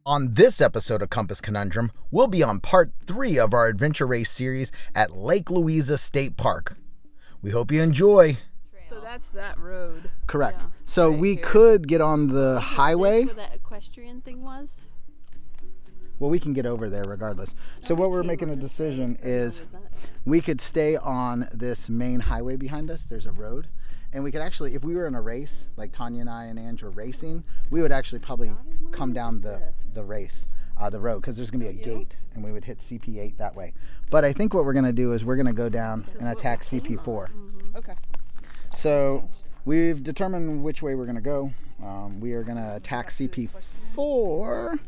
On this episode of Compass Conundrum, we'll be on part 3 of our adventure race series at Lake Louisa State Park. We hope you enjoy. So that's that road. Correct. Yeah. So Right we here. could get on the highway. Where that equestrian thing was? Well, we can get over there regardless. So what we're making a decision is we could stay on this main highway behind us. There's a road. And we could actually, if we were in a race, like Tanya and I and Andrew racing, we would actually probably come down the road, because there's going to be a gate, and we would hit CP8 that way. But I think what we're going to do is we're going to go down and attack CP4. Okay. So we've determined which way we're going to go. We are going to attack CP4.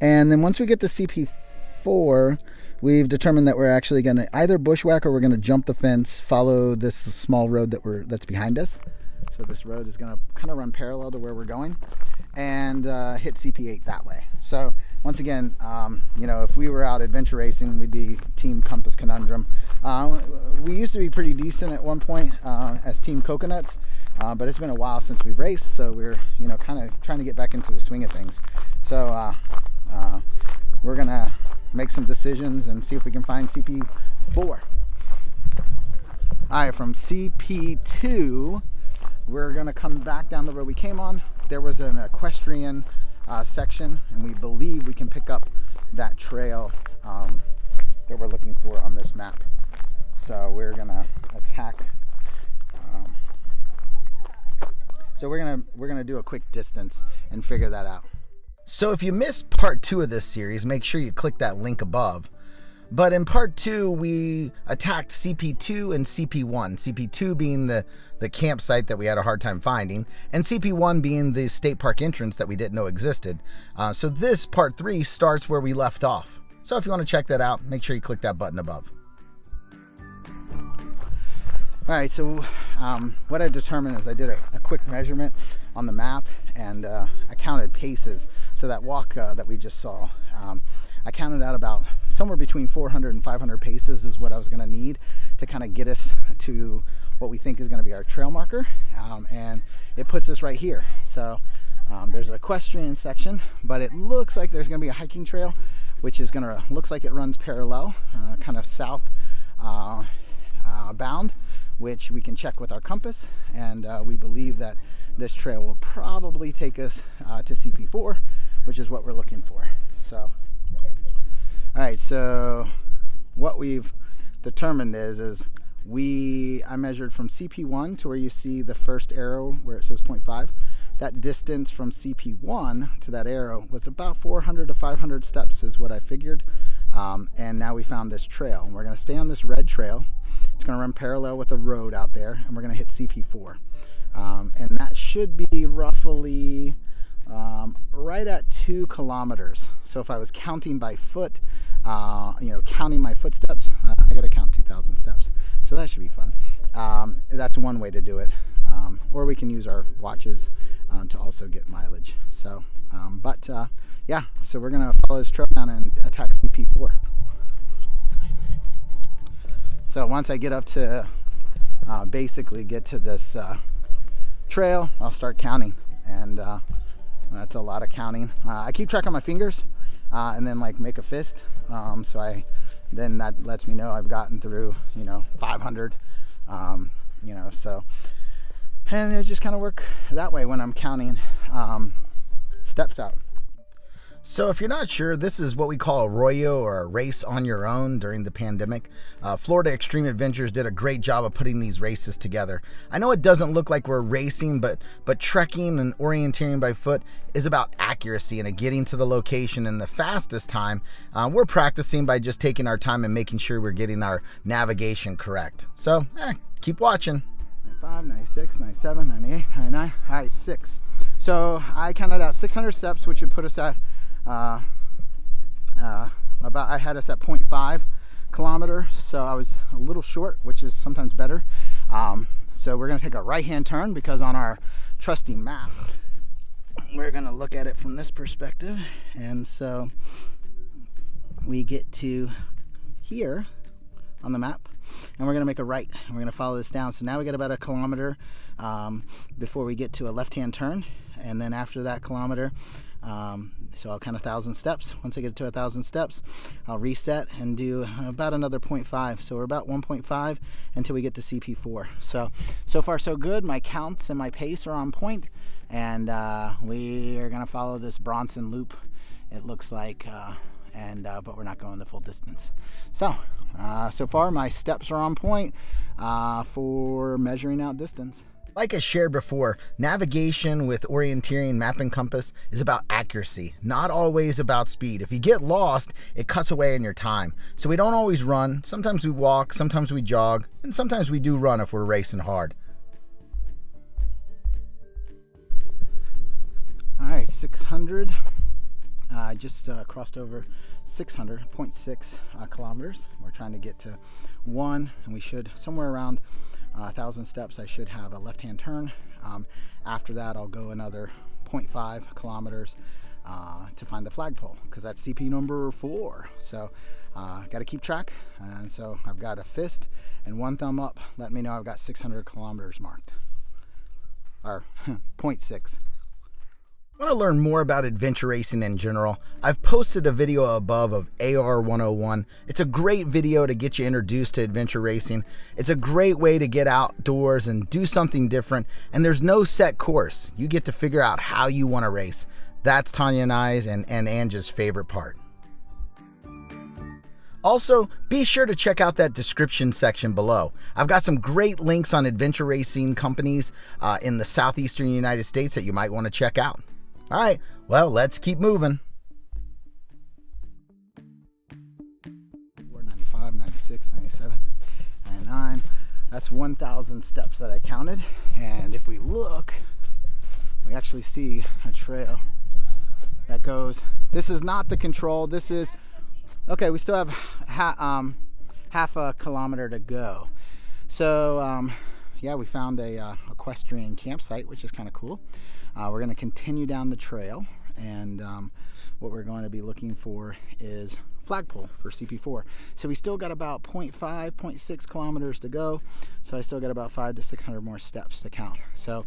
And then once we get to CP4, we've determined that we're actually going to either bushwhack or we're going to jump the fence, follow this small road that's behind us. So this road is going to kind of run parallel to where we're going, and hit CP8 that way. So once again, if we were out adventure racing, we'd be Team Compass Conundrum. We used to be pretty decent at one point as Team Coconuts, but it's been a while since we've raced, so we're kind of trying to get back into the swing of things. So we're gonna make some decisions and see if we can find CP4. All right, from CP2, we're gonna come back down the road we came on. There was an equestrian section, and we believe we can pick up that trail that we're looking for on this map. So we're gonna attack. So we're gonna do a quick distance and figure that out. So if you missed part 2 of this series, make sure you click that link above. But in part 2, we attacked CP2 and CP1. CP2 being the campsite that we had a hard time finding, and CP1 being the state park entrance that we didn't know existed. So this part 3 starts where we left off. So if you want to check that out, make sure you click that button above. All right, so what I determined is I did a quick measurement on the map, and I counted paces. So that walk that we just saw, I counted out about somewhere between 400 and 500 paces is what I was gonna need to kind of get us to what we think is gonna be our trail marker. And it puts us right here. So there's an equestrian section, but it looks like there's gonna be a hiking trail, which is looks like it runs parallel, kind of south bound, which we can check with our compass, and we believe that this trail will probably take us to CP4, which is what we're looking for. So all right, so what we've determined is I measured from CP1 to where you see the first arrow where it says 0.5. That distance from CP1 to that arrow was about 400 to 500 steps is what I figured. And now we found this trail, and we're going to stay on this red trail. It's going to run parallel with the road out there, and we're going to hit CP4. And that should be roughly right at 2 kilometers. So if I was counting by foot, counting my footsteps, I got to count 2,000 steps. So that should be fun. That's one way to do it. Or we can use our watches to also get mileage. So, yeah, so we're going to follow this trail down and attack CP4. So once I get up to basically get to this trail, I'll start counting, and that's a lot of counting. I keep track on my fingers and then make a fist, then that lets me know I've gotten through 500, so, and it just kind of work that way when I'm counting steps out. So if you're not sure, this is what we call a ROYO, or a race on your own during the pandemic. Florida Extreme Adventures did a great job of putting these races together. I know it doesn't look like we're racing, but trekking and orienteering by foot is about accuracy and getting to the location in the fastest time. We're practicing by just taking our time and making sure we're getting our navigation correct. So keep watching. 95, 96, 97, 98, 99, all right, 6. So I counted out 600 steps, which would put us at I had us at 0.5 kilometer, so I was a little short, which is sometimes better. So we're going to take a right-hand turn, because on our trusty map, we're going to look at it from this perspective. And so we get to here on the map, and we're going to make a right, and we're going to follow this down. So now we got about a kilometer before we get to a left-hand turn, and then after that kilometer So I'll count 1,000 steps. Once I get to 1,000 steps, I'll reset and do about another 0.5. So we're about 1.5 until we get to CP4. So far so good. My counts and my pace are on point, and we are gonna follow this Bronson loop, it looks like, but we're not going the full distance. So far my steps are on point for measuring out distance. Like I shared before, navigation with orienteering, map, and compass is about accuracy, not always about speed. If you get lost, it cuts away in your time. So we don't always run. Sometimes we walk, sometimes we jog, and sometimes we do run if we're racing hard. All right, 600. I just crossed over 600.6 kilometers. We're trying to get to 1, and we should, somewhere around 1,000 steps, I should have a left-hand turn. After that, I'll go another 0.5 kilometers to find the flagpole, because that's CP number 4. So got to keep track. And so I've got a fist and 1 thumb up letting me know I've got 600 kilometers marked, or 0.6. Want to learn more about adventure racing in general? I've posted a video above of AR 101. It's a great video to get you introduced to adventure racing. It's a great way to get outdoors and do something different, and there's no set course. You get to figure out how you want to race. That's Tanya and I's and Anja's favorite part. Also, be sure to check out that description section below. I've got some great links on adventure racing companies in the southeastern United States that you might want to check out. All right, well, let's keep moving. 95, 96, 97, 99. That's 1,000 steps that I counted. And if we look, we actually see a trail that goes, this is not the control, this is, okay, we still have half a kilometer to go. So yeah, we found a equestrian campsite, which is kind of cool. We're going to continue down the trail, and what we're going to be looking for is flagpole for CP4. So we still got about 0.5, 0.6 kilometers to go. So I still got about 500 to 600 more steps to count. So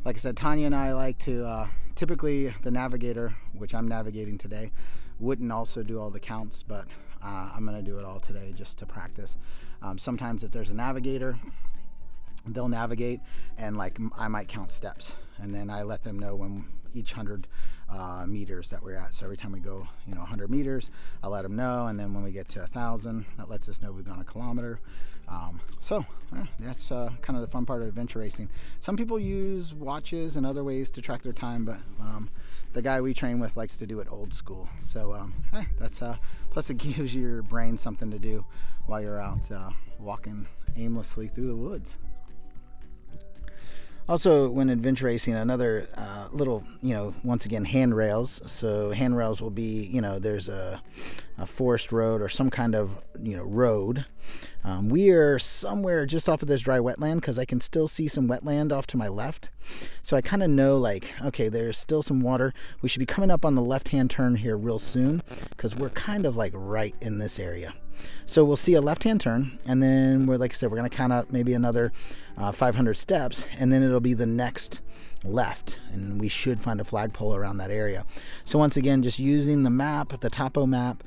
like I said, Tanya and I like to, typically the navigator, which I'm navigating today, wouldn't also do all the counts, but I'm going to do it all today just to practice. Sometimes if there's a navigator, they'll navigate, and like I might count steps, and then I let them know when each 100 meters that we're at. So every time we go 100 meters, I'll let them know, and then when we get to 1,000, that lets us know we've gone a kilometer. That's kind of the fun part of adventure racing. Some people use watches and other ways to track their time, but the guy we train with likes to do it old school. So that's plus it gives your brain something to do while you're out walking aimlessly through the woods. Also, when adventure racing, another little, once again, handrails. So handrails will be, there's a forest road or some kind of, road. We are somewhere just off of this dry wetland, because I can still see some wetland off to my left. So I kind of know, like, okay, there's still some water. We should be coming up on the left-hand turn here real soon, because we're kind of like right in this area. So we'll see a left-hand turn, and then like I said, we're going to count out maybe another 500 steps, and then it'll be the next left, and we should find a flagpole around that area. So once again, just using the map, the topo map,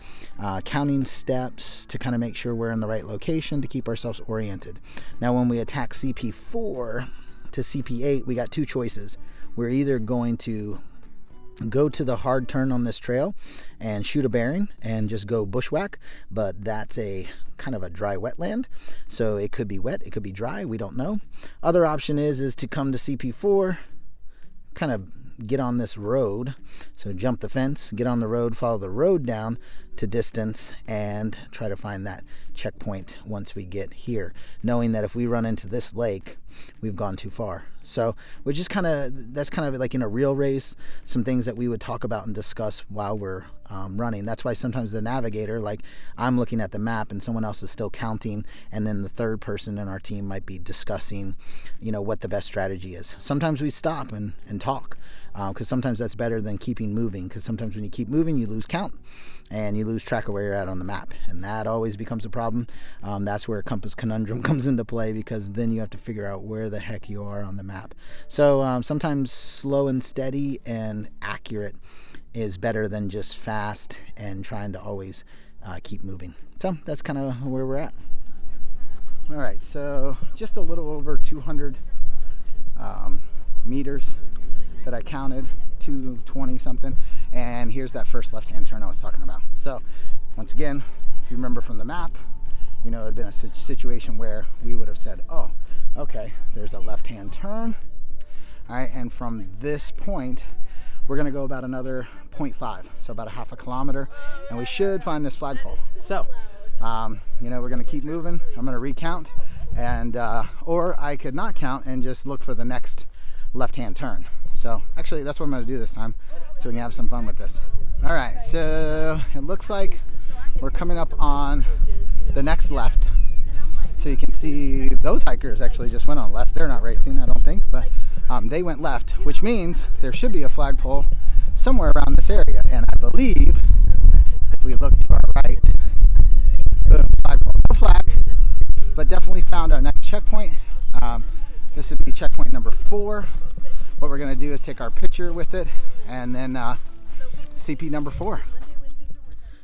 counting steps to kind of make sure we're in the right location to keep ourselves oriented. Now when we attack CP4 to CP8, we got 2 choices. We're either going to go to the hard turn on this trail and shoot a bearing and just go bushwhack, but that's a kind of a dry wetland, so it could be wet, it could be dry, we don't know. Other option is to come to CP4, kind of get on this road, so jump the fence, get on the road, follow the road down to distance, and try to find that checkpoint once we get here, knowing that if we run into this lake, we've gone too far. So which is that's kind of like in a real race, some things that we would talk about and discuss while we're running. That's why sometimes the navigator, like I'm looking at the map and someone else is still counting, and then the third person in our team might be discussing what the best strategy is. Sometimes we stop and talk, because sometimes that's better than keeping moving, because sometimes when you keep moving you lose count and you lose track of where you're at on the map, and that always becomes a problem. That's where Compass Conundrum comes into play, because then you have to figure out where the heck you are on the map. So sometimes slow and steady and accurate is better than just fast and trying to always keep moving. So that's kind of where we're at. All right, so just a little over 200 meters that I counted, 220 something, and here's that first left-hand turn I was talking about. So once again, if you remember from the map, you know, it had been a situation where we would have said, oh, okay, there's a left-hand turn. All right, and from this point, we're gonna go about another 0.5, so about a half a kilometer, and we should find this flagpole. So, you know, we're gonna keep moving. I'm gonna recount, and or I could not count and just look for the next left-hand turn. So actually, that's what I'm gonna do this time, so we can have some fun with this. All right, so it looks like we're coming up on the next left. So you can see those hikers actually just went on left. They're not racing, I don't think, but they went left, which means there should be a flagpole somewhere around this area. And I believe if we look to our right, boom, flagpole, no flag, but definitely found our next checkpoint. This would be checkpoint number 4. What we're gonna do is take our picture with it, and then CP number 4.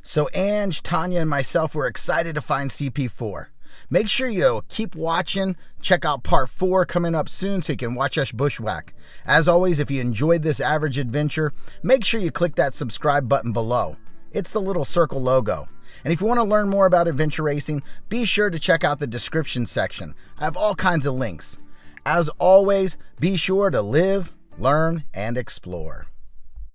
So Ange, Tanya, and myself were excited to find CP4. Make sure you keep watching. Check out part 4 coming up soon so you can watch us bushwhack. As always, if you enjoyed this average adventure, make sure you click that subscribe button below. It's the little circle logo. And if you want to learn more about adventure racing, be sure to check out the description section. I have all kinds of links. As always, be sure to live, learn, and explore.